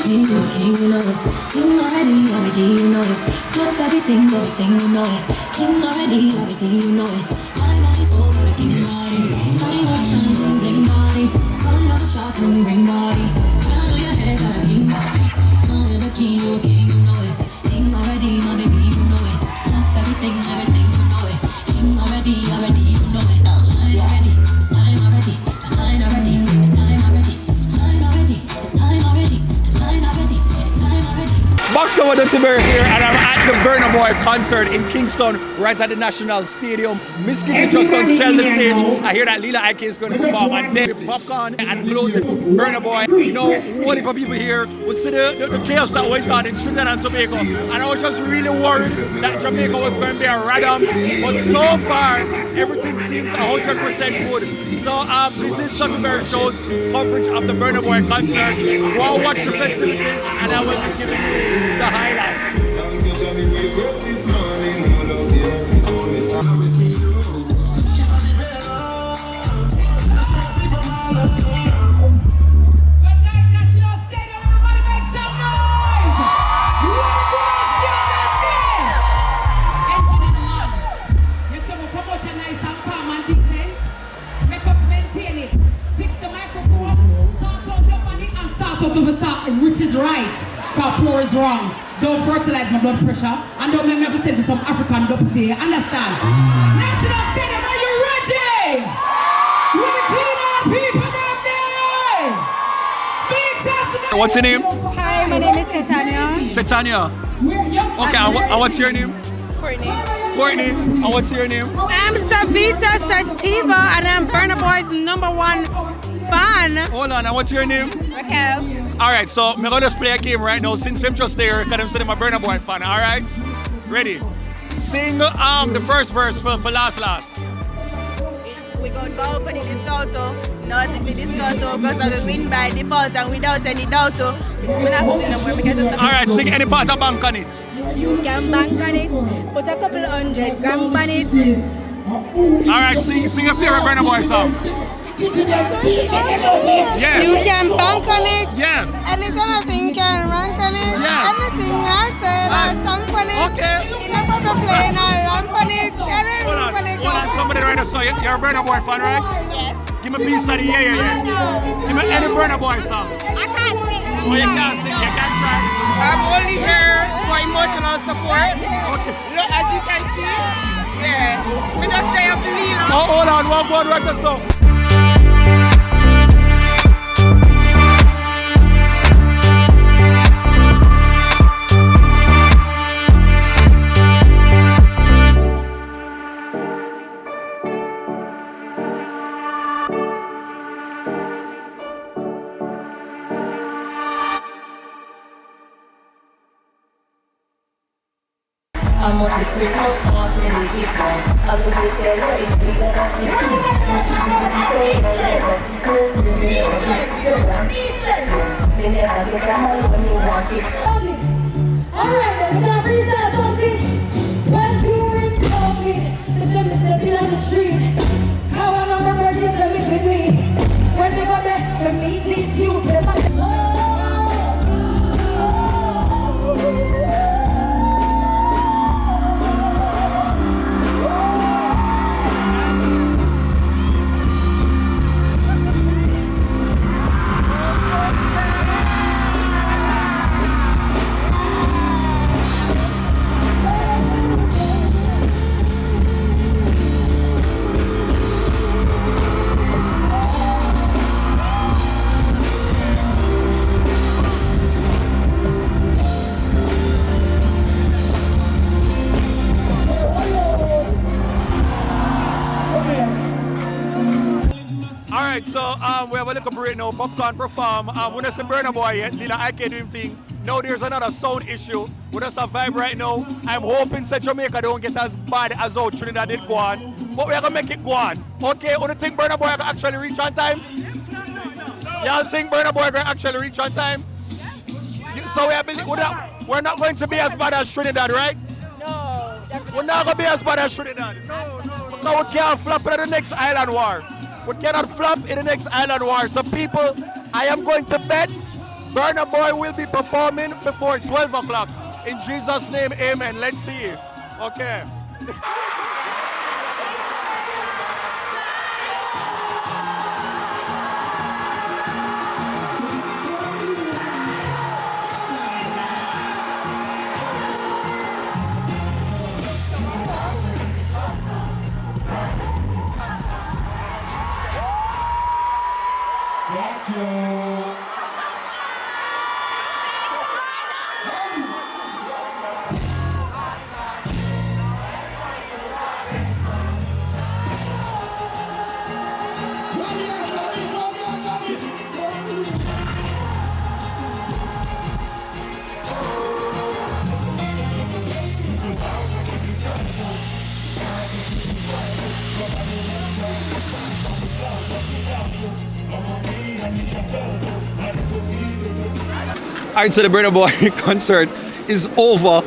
king, you a king, you know it. King already, you know it. Flip everything, you know it. King already, you know it. My body's all for the king body. Body that shines and bling body. Calling all the shots and bring body. Turn on your head, got a king body. I'm a king, you a king, you know it. King already, my baby, you know it. Flip everything, you know it. King already, you know it. Shine already, it's time already. Shine already, it's time already. Shine already, it's time already. Shine already, it's time already. Box cover Duttyberry here, and I'm at the Burna Boy concert in Kingston, right at the National Stadium. Miss Kitty just don't sell the stage. I hear that Lila Ike is going to perform, and then with popcorn and closing Burna Boy. You know, what if people here would see the chaos that went on in Trinidad and Tobago, and I was just really worried that Jamaica was going to be a random, but so far everything seems 100% good. So this is TheDuttyBerryShow's coverage of the Burna Boy concert. Go watch the festivities, and I will be giving you the highlights. Which is right, cause poor is wrong. Don't fertilize my blood pressure, and don't make me ever send for some African dope for you. Understand? National Stadium, are you ready? With the clean out people down there. Big shots to What's your name? Hi, my name is Titania. Titania. Okay, and what's your name? Courtney. Courtney. And what's your name? I'm Savita Sativa, and I'm Burna Boy's #1 fan. Hold on, and what's your name? Raquel. Alright, so I'm gonna just play a game right now since I'm just there, because I'm saying I'm a Burna Boy fan, alright? Ready? Sing the first verse for last. We gon' go for the DeSoto, nothing to discuss, because we win by default and without any doubt. We're not sing no more, we can just... Alright, sing any part of bank on it. You can bank on it, put a couple 100 grams on it. Alright, sing your favorite Burna Boy song. Yeah. You can bank on it. Yeah. Anything can rank on it. Yeah. Anything I said, I sung on it. Okay. In a proper plane, I run on it. Hold on, somebody right now, so you're a Burna Boy fan, right? Yes. Give me a piece of the yeah. Give me any Burna Boy song. I can't sing. Oh, you can't sing, you can't try. I'm only here for emotional support. Okay. Look, as you can see, yeah. We just stay up Lila. Oh, hold on, one right there, so. I'm on the Christmas house in the gift one. I'm going to tell you it's the they never get a home when you want it. Alright, then we can freestyle something. When during COVID, they send me stepping on the street. How I know my virgins are with me. When they go there, they meet these youths, they must say, So we have a little break now. Popcorn perform. When I say Burna Boy yet, Lila Ike do him thing. Now there's another sound issue. We just a vibe right now. I'm hoping that Jamaica don't get as bad as how Trinidad did go on. But we're gonna make it go on. Okay, you think Burna Boy can actually reach on time? Y'all think Burna Boy can actually reach on time? So we're not going to be as bad as Trinidad, right? No, definitely. We're not going to be as bad as Trinidad. No. Because we can't flop in the next island war. We cannot flop in the next island war. So people, I am going to bet Burna Boy will be performing before 12 o'clock. In Jesus' name, amen. Let's see. Okay. Alright, so the Burna Boy concert is over.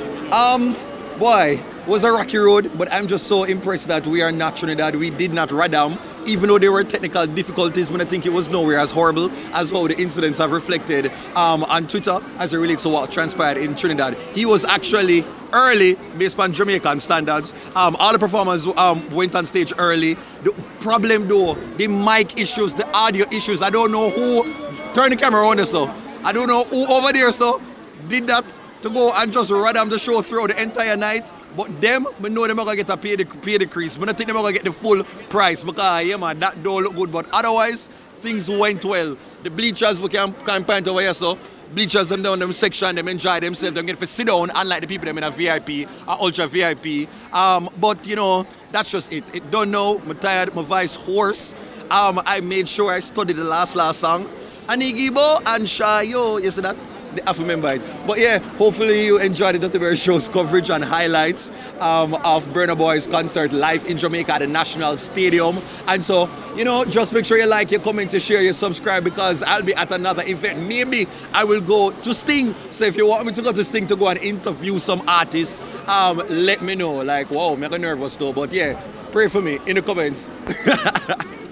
Boy, was a rocky road, but I'm just so impressed that we are not Trinidad. We did not Radam, even though there were technical difficulties, but I think it was nowhere as horrible as how the incidents have reflected on Twitter as it relates to what transpired in Trinidad. He was actually early based on Jamaican standards. All the performers went on stage early. The problem though, the mic issues, the audio issues, I don't know who, turn the camera on this so. I don't know who over there so did that to go and just Radam the show throughout the entire night. But them, I know them are going to get a pay decrease. But I think they're going to get the full price because, yeah man, that don't look good. But otherwise, things went well. The bleachers, we can point over here, so bleachers, them down them section, them enjoy themselves, them get to sit down, unlike the people them in a VIP, or ultra VIP. But, you know, that's just it. It don't know, I'm tired, my voice hoarse. I made sure I studied the last song. Anigibo and Shayo, you see that? I have to remember it. But yeah, hopefully you enjoyed the TheDuttyBerryShow's coverage and highlights of Burna Boy's concert live in Jamaica at the National Stadium. And so, you know, just make sure you like, you comment, you share, you subscribe because I'll be at another event. Maybe I will go to Sting. So if you want me to go to Sting to go and interview some artists, let me know. Like, wow, I'm nervous though. But yeah, pray for me in the comments.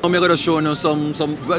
I'm going to show you some,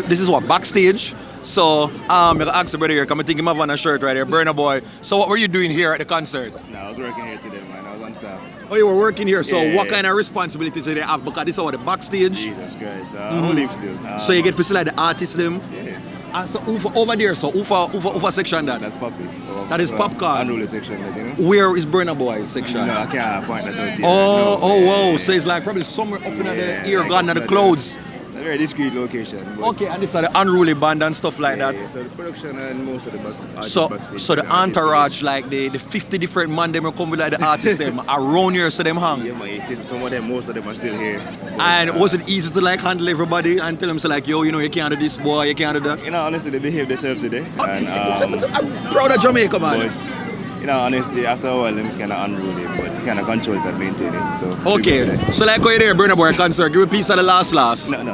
this is what, Backstage. So, I'm going to ask the brother here, come and think him have on a shirt right here, Burna Boy. So what were you doing here at the concert? No, I was working here today, man. I was on staff. Oh, you were working here, so Yeah, what yeah. kind of responsibilities do they have? Because this is what the Backstage. Jesus Christ. Whole heap still. So you get to see like the artists them. Yeah. So over there, so Ufa section that. That's Poppy. That is Popcorn. Unruly section, that, you know? Where is Burna Boy section? No, I can't point that out here. Oh, wow. So it's like probably somewhere up in the ear gone at the clouds. A very discreet location. Okay, and this are the unruly band and stuff like that. Yeah, so the production and most of the artists So backstage. the entourage, like the 50 different man them come with like the artists them around here so them hang. Yeah, man, you see some of them, most of them are still here. And was it easy to like handle everybody and tell them so like, yo, you know, you can't do this boy, you can't do that? You know, honestly, they behave themselves today. And, I'm proud of Jamaica, man. but, you know, honestly, after a while, them kind of unruly, but they kind of control it and maintain it. So Okay, so like how you there, Burna Boy concert, give a piece of the last. No,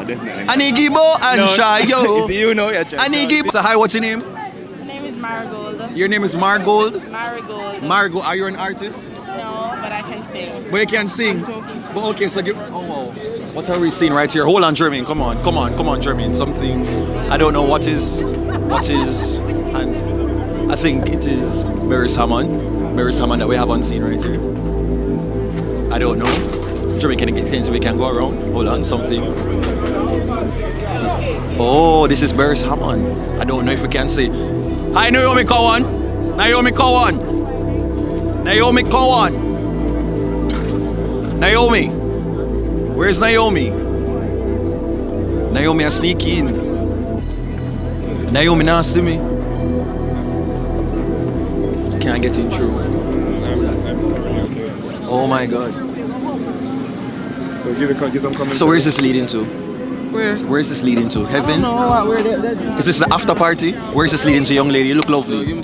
definitely. Anigibo and No, Shayo. if you know, you're trying. Anigibo. So hi, what's your name? My name is Marigold. Your name is Margold? Marigold. Margo, are you an artist? No, but I can sing. But you can sing. But okay, so give, oh wow. What are we seeing right here? Hold on, Jermaine. Come on, Jermaine. Something I don't know what is, and I think it is Barry's Hammond that we have on scene right here. I don't know. Jermaine, can we can go around? Hold on, something. Oh, this is Barry's Hammond. I don't know if we can see. Hi, Naomi Cowan. Naomi. Where's Naomi? Naomi, I sneak in. Naomi, now see me. Can't get in through. Oh my God. So give some comments. So where is this leading to? Where? Where is this leading to? Heaven? Where Is this the after party? Where is this leading to, young lady? You look lovely.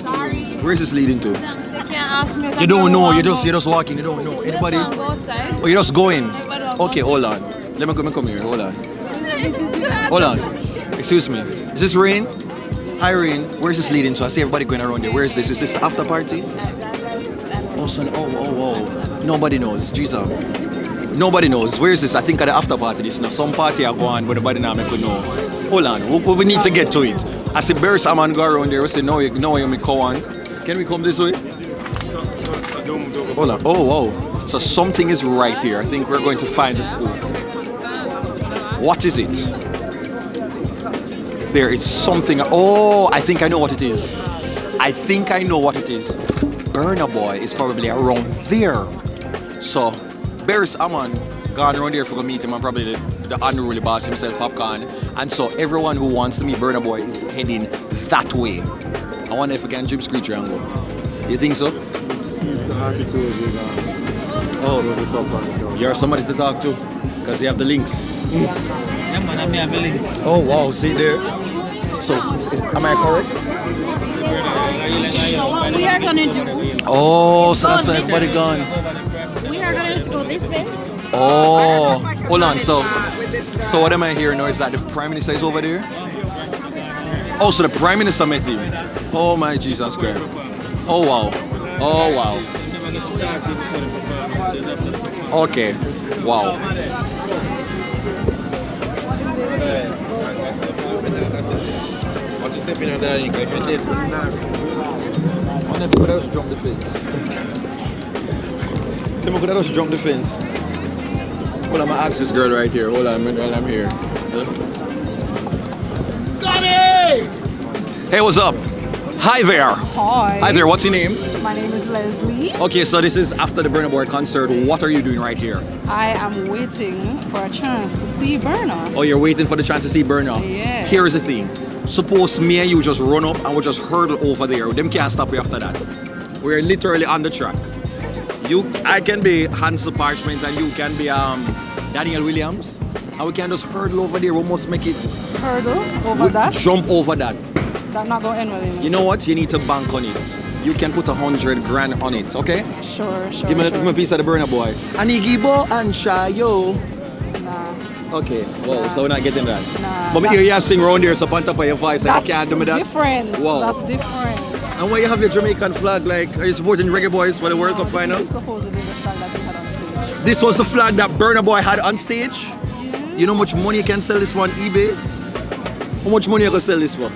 Where is this leading to? They can't ask me. You don't know. You're just walking. You don't know. Anybody? Just go outside. Oh, you're just going. Everybody walk Okay, hold on. Let me come here. Hold on. Excuse me. Is this Rain? Hi, Rain. Where is this leading to? I see everybody going around there. Where is this? Is this the after party? Oh, son. Oh. Nobody knows. Jesus. Nobody knows. Where is this? I think at the after party. This now some party are going, but nobody now make know. Hold on. We need to get to it. I see Bears Aman go around there. We say, no, you me come on. Can we come this way? Hold on. Oh, wow. So something is right here. I think we're going to find the school. What is it? There is something. Oh, I think I know what it is. I think I know what it is. Burna Boy is probably around there. So, Bears Aman gone around there for go meet him and probably the unruly boss himself, Popcorn. And so everyone who wants to meet Burna Boy is heading that way. I wonder if we can jump screech and go. You think so? Oh, you're somebody to talk to because you have the links. Oh wow, see there. So, am I correct? So what we are gonna do? Oh, so that's why everybody gone. We are gonna go this way. Oh, hold on. So what am I hearing now is that the Prime Minister is over there? Oh, so the Prime Minister met him. Oh my Jesus Christ. Oh wow. Oh wow. Okay. Wow. Stepping on that, you could just jump the fence. Tim could just jump the fence. Hold on, I'm gonna ask this girl right here. Hold on, while I'm here. Scotty! Hey, what's up? Hi there. Hi. Hi there, what's your name? My name is Leslie. Okay, so this is after the Burna Boy concert. What are you doing right here? I am waiting for a chance to see Burna. Oh, you're waiting for the chance to see Burna? Yeah. Here's the thing. Suppose me and you just run up and we'll just hurdle over there. Them can't stop you after that. We're literally on the track. I can be Hans the Parchment and you can be Daniel Williams. And we can just hurdle over there. We must make it. Hurdle over that? Jump over that. That's not going to end well enough. You know what? You need to bank on it. You can put 100 grand on it, okay? Sure. Give me a piece of the Burna Boy. Anigibo and Shayo. Nah. Okay, well, so we're not getting that. Nah, but me hear you sing around there, so on top of your voice, and you can't do me that. Different. Wow. That's different. And why you have your Jamaican flag, like, are you supporting Reggae Boys for the World Cup final? This is supposedly the flag that he had on stage. This was the flag that Burna Boy had on stage? Yeah. You know how much money you can sell this one on eBay? How much money you can sell this one?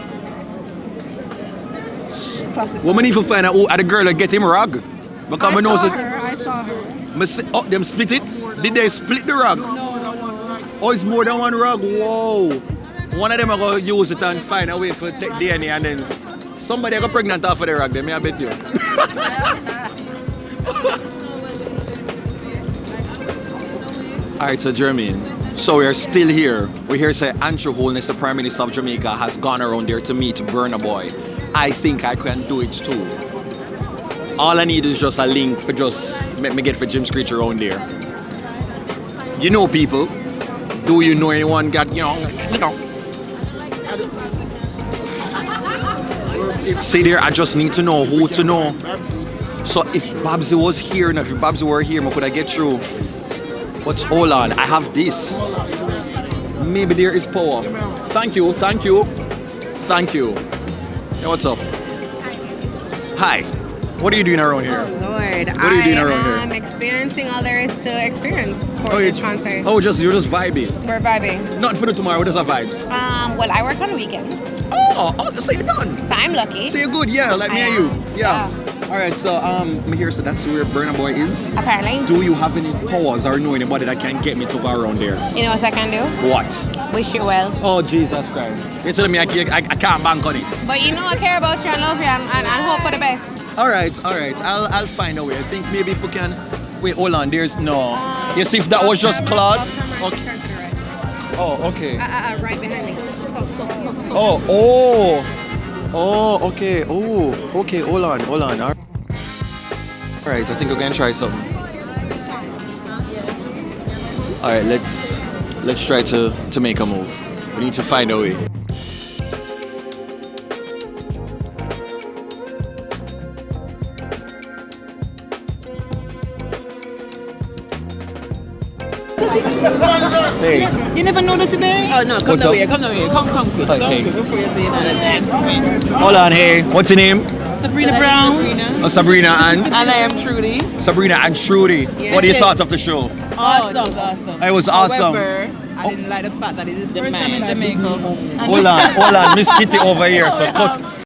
Classic. What many need to find out who are the girl that get him rag? Because I saw her. Oh, them split it? Did they split the rag? No. Oh, it's more than one rag? Whoa. One of them are going to use it and find a way for take DNA and then somebody got pregnant off of the rag, then I bet you. Alright, so Jermaine, so we are still here. We're here to say Andrew Holness, the Prime Minister of Jamaica, has gone around there to meet Burna Boy. I think I can do it too. All I need is just a link for just make me get for Jim Screech around there. You know people. Do you know anyone got, See there, I just need to know who to know. So if Babsy was here and if Babsy were here, could I get through? What's hold on? I have this. Maybe there is power. Thank you. Hey, what's up? Hi. What are you doing around here? Oh Lord, what are you doing around here? I'm experiencing all there is to experience for this concert. Oh, you're just vibing. We're vibing. Nothing for the tomorrow. What is our vibes? Well, I work on weekends. Oh, so you're done. So I'm lucky. So you're good, yeah, like me and you. Yeah. All right, so me here, so that's where Burna Boy is. Apparently. Do you have any powers or know anybody that can get me to go around there? You know what I can do? What? Wish you well. Oh, Jesus Christ. You're telling me I can't bank on it. But you know I care about you and love you and hope for the best. All right. I'll find a way. I think maybe if we can. Wait, hold on. There's no. You see if that was just Claude? Okay. Oh, okay. Right behind me. Oh, okay. Oh, okay. Hold on. All right. I think we're gonna try something. All right. Let's try to make a move. We need to find a way. Hey. You never know Duttyberry? Oh no, come down here. Come quick. Hey. Before you say another. Hold on, hey. What's your name? Sabrina Brown. Oh, Sabrina and? And I am Trudy. Sabrina and Trudy. Yes. What are your thoughts of the show? Awesome. It was awesome. However, I didn't like the fact that it is his first time in Jamaica. Hold on, Miss Kitty over here. So cut.